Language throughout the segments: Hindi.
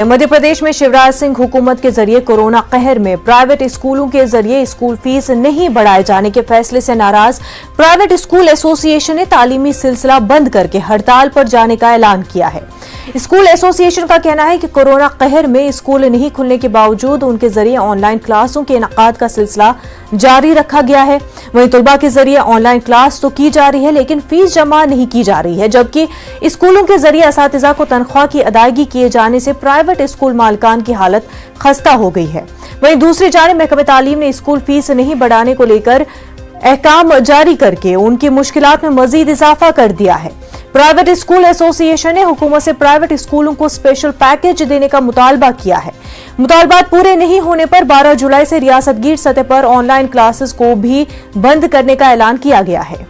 मध्य प्रदेश में शिवराज सिंह हुकूमत के जरिए कोरोना कहर में प्राइवेट स्कूलों के जरिए स्कूल फीस नहीं बढ़ाए जाने के फैसले से नाराज प्राइवेट स्कूल एसोसिएशन ने तालीमी सिलसिला बंद करके हड़ताल पर जाने का ऐलान किया है। स्कूल एसोसिएशन का कहना है कि कोरोना कहर में स्कूल नहीं खुलने के बावजूद उनके जरिए ऑनलाइन क्लासों के इनकाद का सिलसिला जारी रखा गया है। वहीं तलबा के जरिए ऑनलाइन क्लास तो की जा रही है, लेकिन फीस जमा नहीं की जा रही है, जबकि स्कूलों के जरिए असातिज़ा को तनख्वाह की अदायगी किए जाने से प्राइवेट स्कूल मालिकान की हालत खस्ता हो गई है। वहीं दूसरी जानिब महकमे तालीम ने स्कूल फीस नहीं बढ़ाने को लेकर अहकाम जारी करके उनकी मुश्किलात में मजीद इजाफा कर दिया है। प्राइवेट स्कूल एसोसिएशन ने हुकूमत से प्राइवेट स्कूलों को स्पेशल पैकेज देने का मुतालबा किया है। मुतालबात पूरे नहीं होने पर 12 जुलाई से रियासतगीर सतह पर ऑनलाइन क्लासेस को भी बंद करने का ऐलान किया गया है।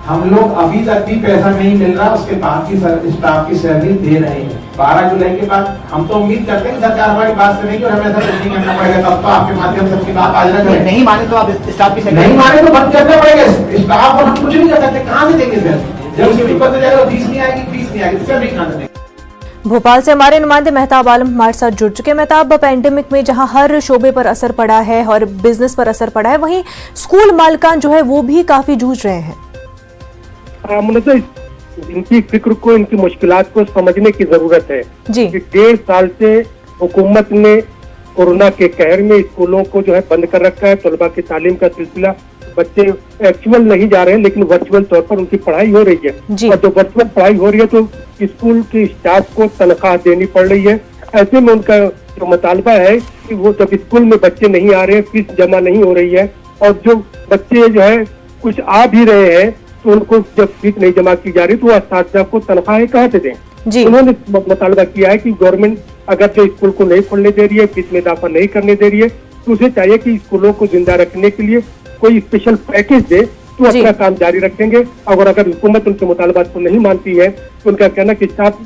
हम लोग अभी तक भी पैसा नहीं मिल रहा, उसके बाद की स्टाफ की सैलरी दे रहे हैं। 12 जुलाई के बाद हम तो उम्मीद करते हैं सरकार हमारी बात सुनेगी और हमें ऐसा कुछ नहीं करना पड़ेगा। तब तो आपके माध्यम से सबकी बात आज रखें। नहीं माने तो आप स्टाफ की सैलरी नहीं माने तो बंद करना पड़ेगा। स्टाफ और हम कुछ नहीं कर सकते, कहाँ से देंगे सर? जब उसकी पता जाएगा फीस नहीं आएगी सर, नहीं कहाँ से देंगे। भोपाल से हमारे नुमाइंदे मेहताब आलम हमारे साथ जुड़ चुके। मेहताब, पैंडेमिक में जहां हर शोबे पर असर पड़ा है और बिजनेस पर असर पड़ा है, वहीं स्कूल मालिकान जो है वो भी काफी जूझ रहे हैं। इनकी फिक्र को, इनकी मुश्किलात को समझने की जरूरत है जी। कि 1.5 साल से हुकूमत ने कोरोना के कहर में स्कूलों को जो है बंद कर रखा है। तलबा की तालीम का सिलसिला, बच्चे एक्चुअल नहीं जा रहे हैं लेकिन वर्चुअल तौर पर उनकी पढ़ाई हो रही है। और जो वर्चुअल पढ़ाई हो रही है तो स्कूल के स्टाफ को तनख्वाह देनी पड़ रही है। ऐसे में उनका जो मुतालबा है कि वो जब स्कूल में बच्चे नहीं आ रहे हैं, फीस जमा नहीं हो रही है और जो बच्चे जो है कुछ आ भी रहे हैं तो उनको जब फीस नहीं जमा की जा रही तो असातिज़ा को तनख्वाहें कहाँ से दें। उन्होंने मुतालबा किया है कि गवर्नमेंट अगर जो स्कूल को नहीं खोलने दे रही है, फीस में इजाफा नहीं करने दे रही है, तो उसे चाहिए कि स्कूलों को जिंदा रखने के लिए कोई स्पेशल पैकेज दे तो अपना काम जारी रखेंगे। और अगर हुकूमत उनके मुतालबात को नहीं मानती है तो उनका कहना कि स्टाफ,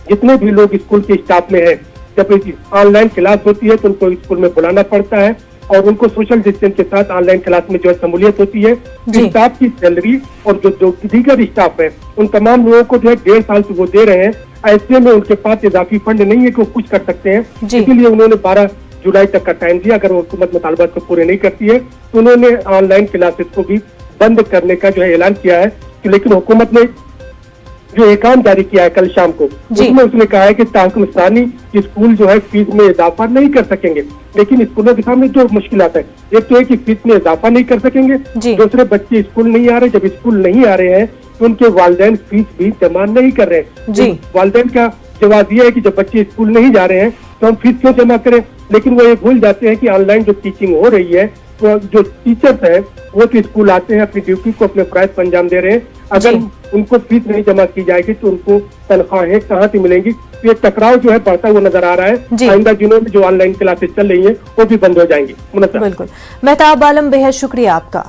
जितने भी लोग स्कूल के स्टाफ में है, जब ऑनलाइन क्लास होती है तो उनको स्कूल में बुलाना पड़ता है और उनको सोशल डिस्टेंस के साथ ऑनलाइन क्लास में जो शमूलियत होती है। स्टाफ की सैलरी और जो दीगर स्टाफ है उन तमाम लोगों को जो है 1.5 साल से वो दे रहे हैं। ऐसे में उनके पास इजाफी फंड नहीं है कि वो कुछ कर सकते हैं, इसीलिए उन्होंने 12 जुलाई तक का टाइम दिया। अगर वो हुकूमत मुतालबात को पूरे नहीं करती है तो उन्होंने ऑनलाइन क्लासेस को भी बंद करने का जो है ऐलान किया है। लेकिन हुकूमत ने जो एहकाम जारी किया है कल शाम को, उसमें उसने कहा है कि ताहकुमसानी स्कूल जो है फीस में इजाफा नहीं कर सकेंगे। लेकिन स्कूलों के सामने जो मुश्किलात है, एक तो है कि फीस में इजाफा नहीं कर सकेंगे, दूसरे बच्चे स्कूल नहीं आ रहे। जब स्कूल नहीं आ रहे हैं तो उनके वालिदैन फीस भी जमा नहीं कर रहे हैं। वालिदैन का जवाब ये है कि जब बच्चे स्कूल नहीं जा रहे हैं तो हम फीस क्यों जमा करें। लेकिन वो ये भूल जाते हैं कि ऑनलाइन जो टीचिंग हो रही है तो जो टीचर्स है वो तो स्कूल आते हैं, अपनी ड्यूटी को, अपने फराइज को अंजाम दे रहे हैं। अगर उनको फीस नहीं जमा की जाएगी तो उनको तनख्वाहें कहाँ से मिलेंगी। ये टकराव जो है बढ़ता हुआ नजर आ रहा है। आइंदा दिनों में जो ऑनलाइन क्लासेस चल रही है वो भी बंद हो जाएंगी। बिल्कुल। मेहताब आलम, बेहद शुक्रिया आपका।